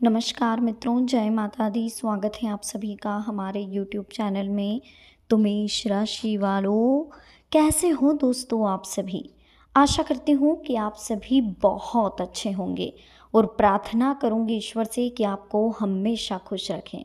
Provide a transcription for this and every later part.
नमस्कार मित्रों, जय माता दी। स्वागत है आप सभी का हमारे यूट्यूब चैनल में। तो मेष राशि वालों, कैसे हो दोस्तों आप सभी। आशा करती हूँ कि आप सभी बहुत अच्छे होंगे और प्रार्थना करूँगी ईश्वर से कि आपको हमेशा खुश रखें।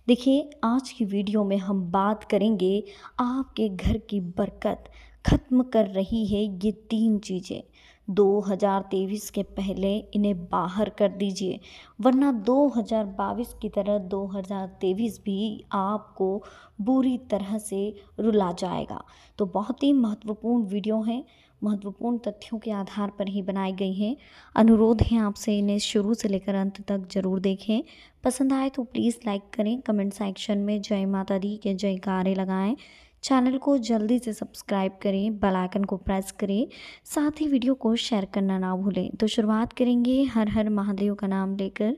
देखिए, आज की वीडियो में हम बात करेंगे आपके घर की बरकत खत्म कर रही है ये 3 चीज़ें। 2023 के पहले इन्हें बाहर कर दीजिए, वरना 2022 की तरह 2023 भी आपको बुरी तरह से रुला जाएगा। तो बहुत ही महत्वपूर्ण वीडियो है, महत्वपूर्ण तथ्यों के आधार पर ही बनाई गई हैं। अनुरोध है आपसे इन्हें शुरू से लेकर अंत तक ज़रूर देखें। पसंद आए तो प्लीज़ लाइक करें, कमेंट सेक्शन में जय माता दी के जयकारे लगाएं। चैनल को जल्दी से सब्सक्राइब करें, बेल आइकन को प्रेस करें, साथ ही वीडियो को शेयर करना ना भूलें। तो शुरुआत करेंगे हर हर महादेव का नाम लेकर।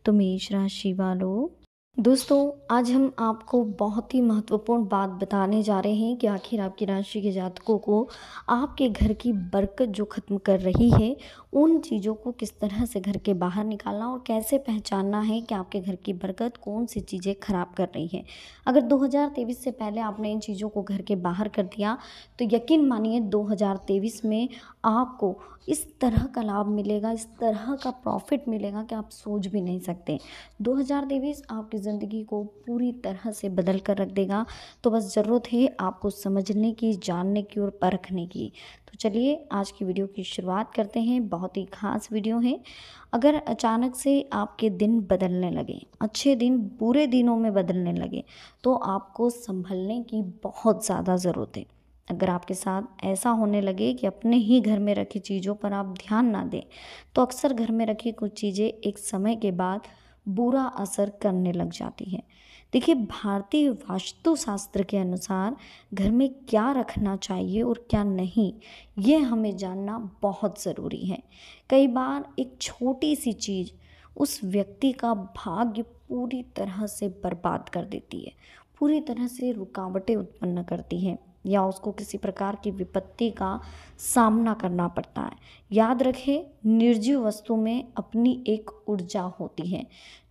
तो मेष राशि वालों, दोस्तों आज हम आपको बहुत ही महत्वपूर्ण बात बताने जा रहे हैं कि आखिर आपकी राशि के जातकों को आपके घर की बरकत जो ख़त्म कर रही है, उन चीज़ों को किस तरह से घर के बाहर निकालना और कैसे पहचानना है कि आपके घर की बरकत कौन सी चीज़ें खराब कर रही हैं। अगर 2023 से पहले आपने इन चीज़ों को घर के बाहर कर दिया तो यकीन मानिए 2023 में आपको इस तरह का लाभ मिलेगा, इस तरह का प्रॉफिट मिलेगा कि आप सोच भी नहीं सकते। 2023 आपकी ज़िंदगी को पूरी तरह से बदल कर रख देगा। तो बस ज़रूरत है आपको समझने की, जानने की और परखने की। तो चलिए आज की वीडियो की शुरुआत करते हैं। बहुत ही खास वीडियो है। अगर अचानक से आपके दिन बदलने लगे, अच्छे दिन बुरे दिनों में बदलने लगे, तो आपको संभलने की बहुत ज़्यादा ज़रूरत है। अगर आपके साथ ऐसा होने लगे कि अपने ही घर में रखी चीज़ों पर आप ध्यान ना दें, तो अक्सर घर में रखी कुछ चीज़ें एक समय के बाद बुरा असर करने लग जाती है। देखिए, भारतीय वास्तुशास्त्र के अनुसार घर में क्या रखना चाहिए और क्या नहीं, ये हमें जानना बहुत ज़रूरी है। कई बार एक छोटी सी चीज़ उस व्यक्ति का भाग्य पूरी तरह से बर्बाद कर देती है, पूरी तरह से रुकावटें उत्पन्न करती है या उसको किसी प्रकार की विपत्ति का सामना करना पड़ता है। याद रखें, निर्जीव वस्तु में अपनी एक ऊर्जा होती है।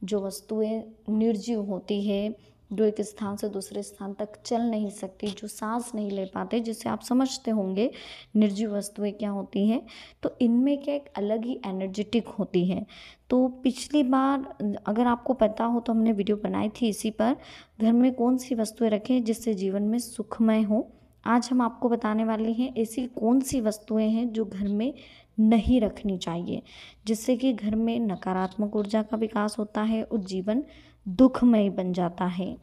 जो वस्तुएं निर्जीव होती है, जो एक स्थान से दूसरे स्थान तक चल नहीं सकती, जो सांस नहीं ले पाते, जिसे आप समझते होंगे निर्जीव वस्तुएं क्या होती हैं, तो इनमें क्या एक अलग ही एनर्जेटिक होती है। तो पिछली बार अगर आपको पता हो तो हमने वीडियो बनाई थी इसी पर, घर में कौन सी वस्तुएं रखें जिससे जीवन में सुखमय हो। आज हम आपको बताने वाले हैं ऐसी कौन सी वस्तुएं हैं जो घर में नहीं रखनी चाहिए, जिससे कि घर में नकारात्मक ऊर्जा का विकास होता है और जीवन दुखमय बन जाता है।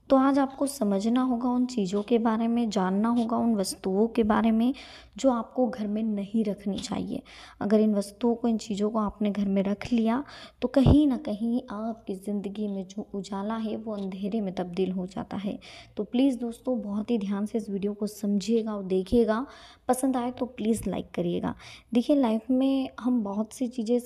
तो आज आपको समझना होगा उन चीज़ों के बारे में, जानना होगा उन वस्तुओं के बारे में जो आपको घर में नहीं रखनी चाहिए। अगर इन वस्तुओं को, इन चीज़ों को आपने घर में रख लिया तो कहीं ना कहीं आपकी ज़िंदगी में जो उजाला है वो अंधेरे में तब्दील हो जाता है। तो प्लीज़ दोस्तों, बहुत ही ध्यान से इस वीडियो को समझिएगा और देखिएगा। पसंद आए तो प्लीज़ लाइक करिएगा। देखिए, लाइफ में हम बहुत सी चीज़ें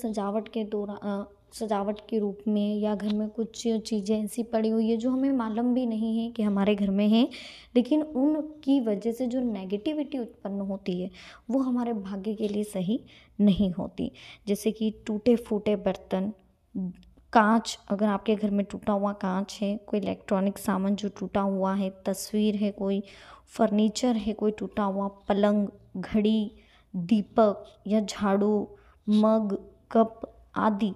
सजावट के रूप में या घर में कुछ चीज़ें ऐसी पड़ी हुई है जो हमें मालूम भी नहीं है कि हमारे घर में है, लेकिन उनकी वजह से जो नेगेटिविटी उत्पन्न होती है वो हमारे भाग्य के लिए सही नहीं होती। जैसे कि टूटे फूटे बर्तन, कांच, अगर आपके घर में टूटा हुआ कांच है, कोई इलेक्ट्रॉनिक सामान जो टूटा हुआ है, तस्वीर है, कोई फर्नीचर है, कोई टूटा हुआ पलंग, घड़ी, दीपक या झाड़ू, मग, कप आदि,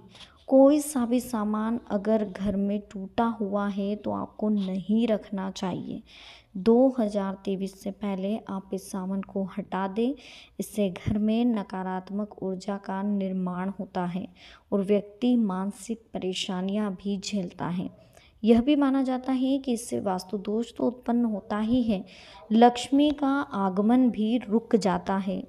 कोई सा भी सामान अगर घर में टूटा हुआ है तो आपको नहीं रखना चाहिए। 2023 से पहले आप इस सामान को हटा दें। इससे घर में नकारात्मक ऊर्जा का निर्माण होता है और व्यक्ति मानसिक परेशानियां भी झेलता है। यह भी माना जाता है कि इससे वास्तु दोष तो उत्पन्न होता ही है, लक्ष्मी का आगमन भी रुक जाता है।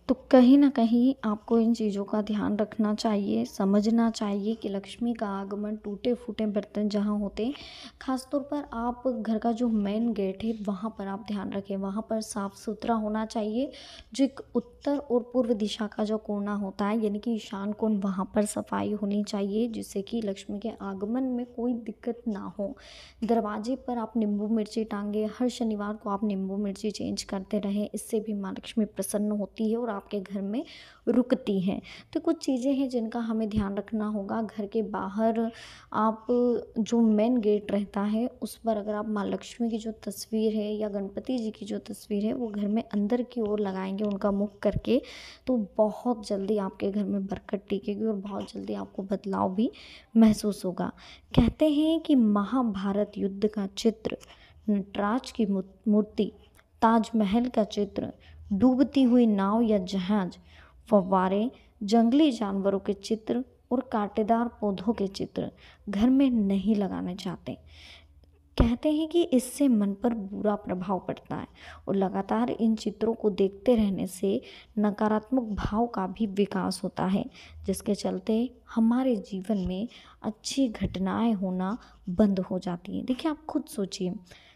तो कहीं न कहीं आपको इन चीज़ों का ध्यान रखना चाहिए, समझना चाहिए कि लक्ष्मी का आगमन टूटे-फूटे बर्तन जहाँ होते हैं, ख़ास तौर पर आप घर का जो मेन गेट है वहाँ पर आप ध्यान रखें, वहाँ पर साफ़-सुथरा होना चाहिए। जो एक उत्तर और पूर्व दिशा का जो कोना होता है, यानी कि ईशान कोण, वहाँ पर सफाई होनी चाहिए, जिससे कि लक्ष्मी के आगमन में कोई दिक्कत ना हो। दरवाजे पर आप नींबू मिर्ची टांगे, हर शनिवार को आप नींबू मिर्ची चेंज करते रहें, इससे भी माँ लक्ष्मी प्रसन्न होती है और आपके घर में रुकती हैं। तो कुछ चीज़ें हैं जिनका हमें ध्यान रखना होगा। घर के बाहर आप जो मेन गेट रहता है उस पर अगर आप माँ लक्ष्मी की जो तस्वीर है या गणपति जी की जो तस्वीर है वो घर में अंदर की ओर लगाएंगे उनका मुख करके, तो बहुत जल्दी आपके घर में बरकत टिकेगी और बहुत जल्दी आपको बदलाव भी महसूस होगा। कहते हैं कि महाभारत युद्ध का चित्र, नटराज की मूर्ति, ताजमहल का चित्र, डूबती हुई नाव या जहाज, फव्वारे, जंगली जानवरों के चित्र और कांटेदार पौधों के चित्र घर में नहीं लगाने चाहते। कहते हैं कि इससे मन पर बुरा प्रभाव पड़ता है और लगातार इन चित्रों को देखते रहने से नकारात्मक भाव का भी विकास होता है, जिसके चलते हमारे जीवन में अच्छी घटनाएं होना बंद हो जाती हैं। देखिए, आप खुद सोचिए,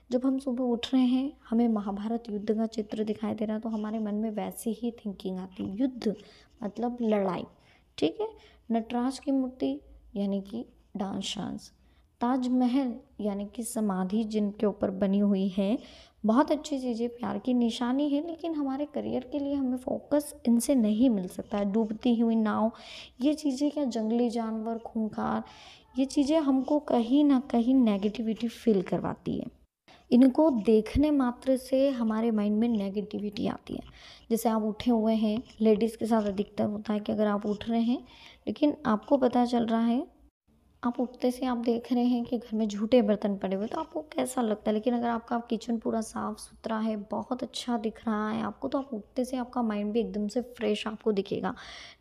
जब हम सुबह उठ रहे हैं हमें महाभारत युद्ध का चित्र दिखाई दे रहा है तो हमारे मन में वैसी ही थिंकिंग आती है। युद्ध मतलब लड़ाई, ठीक है। नटराज की मूर्ति यानी कि डांस, ताजमहल यानी कि समाधि जिनके ऊपर बनी हुई है, बहुत अच्छी चीज़ें, प्यार की निशानी है, लेकिन हमारे करियर के लिए हमें फोकस इनसे नहीं मिल सकता है। डूबती हुई नाव, ये चीज़ें क्या, जंगली जानवर, खूंखार, ये चीज़ें हमको कहीं ना कहीं नेगेटिविटी फील करवाती है। इनको देखने मात्र से हमारे माइंड में नेगेटिविटी आती है। जैसे आप उठे हुए हैं, लेडीज़ के साथ अधिकतर होता है कि अगर आप उठ रहे हैं लेकिन आपको पता चल रहा है, आप उठते से आप देख रहे हैं कि घर में झूठे बर्तन पड़े हुए, तो आपको कैसा लगता है। लेकिन अगर आपका किचन पूरा साफ़ सुथरा है, बहुत अच्छा दिख रहा है आपको, तो आप उठते से आपका माइंड भी एकदम से फ्रेश आपको दिखेगा।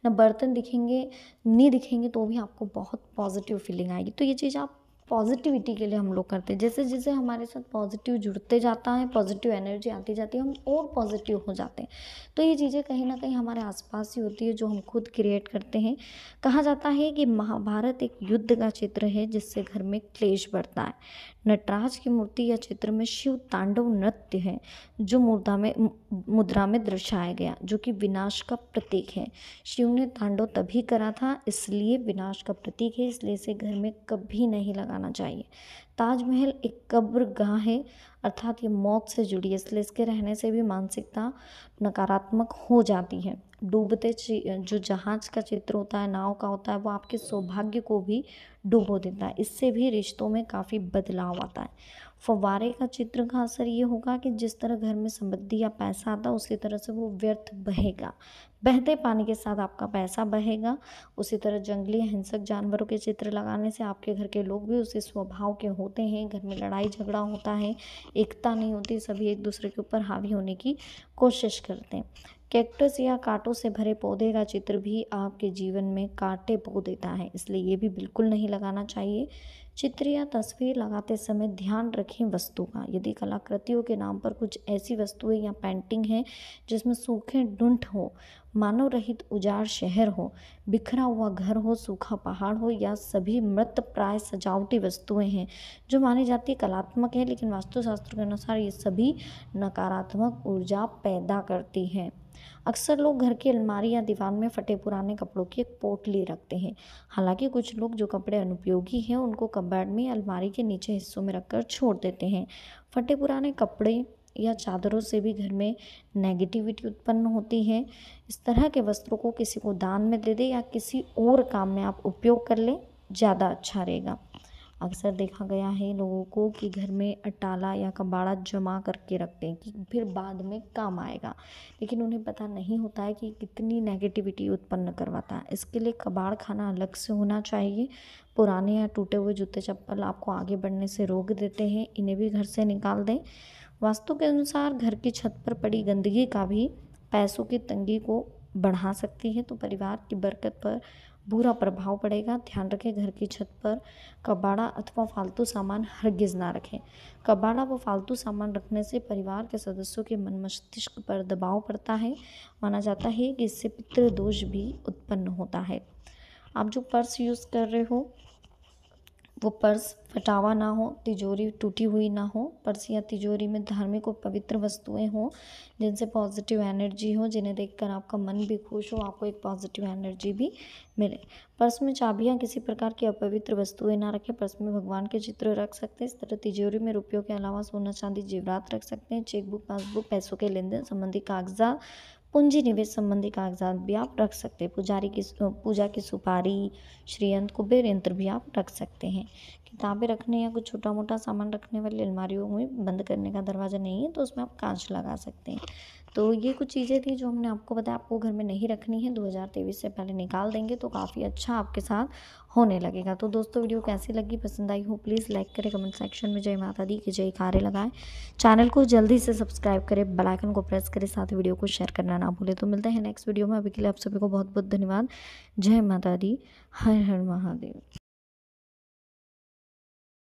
ना बर्तन दिखेंगे, नहीं दिखेंगे तो भी आपको बहुत पॉजिटिव फीलिंग आएगी। तो ये चीज़ आप पॉजिटिविटी के लिए हम लोग करते हैं। जैसे जैसे हमारे साथ पॉजिटिव जुड़ते जाता है, पॉजिटिव एनर्जी आती जाती है, हम और पॉजिटिव हो जाते हैं। तो ये चीज़ें कहीं ना कहीं हमारे आसपास ही होती है जो हम खुद क्रिएट करते हैं। कहा जाता है कि महाभारत एक युद्ध का चित्र है जिससे घर में क्लेश बढ़ता है। नटराज की मूर्ति या चित्र में शिव तांडव नृत्य है जो मुद्रा में दर्शाया गया, जो कि विनाश का प्रतीक है। शिव ने तांडव तभी करा था इसलिए विनाश का प्रतीक है, इसलिए इसे घर में कभी नहीं लगाना चाहिए। ताजमहल एक कब्रगाह है, अर्थात ये मौत से जुड़ी है, इसलिए इसके रहने से भी मानसिकता नकारात्मक हो जाती है। जो जहाज का चित्र होता है, नाव का होता है, वो आपके सौभाग्य को भी डुबो देता है, इससे भी रिश्तों में काफ़ी बदलाव आता है। फव्वारे का चित्र का असर ये होगा कि जिस तरह घर में समृद्धि या पैसा आता है उसी तरह से वो व्यर्थ बहेगा। बहते पानी के साथ आपका पैसा बहेगा। उसी तरह जंगली हिंसक जानवरों के चित्र लगाने से आपके घर के लोग भी उसी स्वभाव के होते हैं। घर में लड़ाई झगड़ा होता है, एकता नहीं होती, सभी एक दूसरे के ऊपर हावी होने की कोशिश करते हैं। कैक्टस या कांटों से भरे पौधे का चित्र भी आपके जीवन में कांटे बो देता है, इसलिए ये भी बिल्कुल नहीं लगाना चाहिए। चित्र या तस्वीर लगाते समय ध्यान रखें वस्तु का। यदि कलाकृतियों के नाम पर कुछ ऐसी वस्तुएं या पेंटिंग है जिसमें सूखे ढूंढ हो, मानव रहित उजाड़ शहर हो, बिखरा हुआ घर हो, सूखा पहाड़ हो, या सभी मृत प्राय सजावटी वस्तुएं हैं जो मानी जाती है कलात्मक है, लेकिन वास्तुशास्त्र के अनुसार ये सभी नकारात्मक ऊर्जा पैदा करती हैं। अक्सर लोग घर की अलमारी या दीवार में फटे पुराने कपड़ों की एक पोटली रखते हैं। हालांकि कुछ लोग जो कपड़े अनुपयोगी हैं उनको कबर्ड में या अलमारी के नीचे हिस्सों में रखकर छोड़ देते हैं। फटे पुराने कपड़े या चादरों से भी घर में नेगेटिविटी उत्पन्न होती है। इस तरह के वस्त्रों को किसी को दान में दे दे या किसी और काम में आप उपयोग कर लें, ज़्यादा अच्छा रहेगा। अक्सर देखा गया है लोगों को कि घर में अटाला या कबाड़ा जमा करके रखते हैं कि फिर बाद में काम आएगा, लेकिन उन्हें पता नहीं होता है कि कितनी नेगेटिविटी उत्पन्न करवाता है। इसके लिए कबाड़ खाना अलग से होना चाहिए। पुराने या टूटे हुए जूते चप्पल आपको आगे बढ़ने से रोक देते हैं, इन्हें भी घर से निकाल दें। वास्तु के अनुसार घर की छत पर पड़ी गंदगी का भी पैसों की तंगी को बढ़ा सकती है, तो परिवार की बरकत पर बुरा प्रभाव पड़ेगा। ध्यान रखें, घर की छत पर कबाड़ा अथवा फालतू सामान हरगिज़ ना रखें। कबाड़ा व फालतू सामान रखने से परिवार के सदस्यों के मन मस्तिष्क पर दबाव पड़ता है। माना जाता है कि इससे पितृदोष भी उत्पन्न होता है। आप जो पर्स यूज़ कर रहे हो वो पर्स फटावा ना हो, तिजोरी टूटी हुई ना हो। पर्स या तिजोरी में धार्मिक और पवित्र वस्तुएं हों जिनसे पॉजिटिव एनर्जी हो, जिन्हें देखकर आपका मन भी खुश हो, आपको एक पॉजिटिव एनर्जी भी मिले। पर्स में चाबियां, किसी प्रकार की अपवित्र वस्तुएं ना रखें। पर्स में भगवान के चित्र रख सकते हैं। इस तरह तिजोरी में रुपयों के अलावा सोना चांदी जेवरात रख सकते हैं। चेकबुक, पासबुक, पैसों के लेन देन संबंधी कागजात, पूंजी निवेश संबंधी कागजात भी आप रख सकते हैं। पूजा की सुपारी, श्रीयंत्र, कुबेर यंत्र भी आप रख सकते हैं। किताबें रखने या कुछ छोटा-मोटा सामान रखने वाली अलमारियों में बंद करने का दरवाज़ा नहीं है, तो उसमें आप काँच लगा सकते हैं। तो ये कुछ चीज़ें थी जो हमने आपको बताया, आपको घर में नहीं रखनी है, 2023 से पहले निकाल देंगे तो काफ़ी अच्छा आपके साथ होने लगेगा। तो दोस्तों वीडियो कैसी लगी, पसंद आई हो, प्लीज़ लाइक करें, कमेंट सेक्शन में जय माता दी की जयकारे लगाएं। चैनल को जल्दी से सब्सक्राइब करें, बेल आइकन को प्रेस करें, साथ वीडियो को शेयर करना ना भूलें। तो मिलते हैं नेक्स्ट वीडियो में, अभी के लिए आप सभी को बहुत बहुत धन्यवाद। जय माता दी, हर हर महादेव।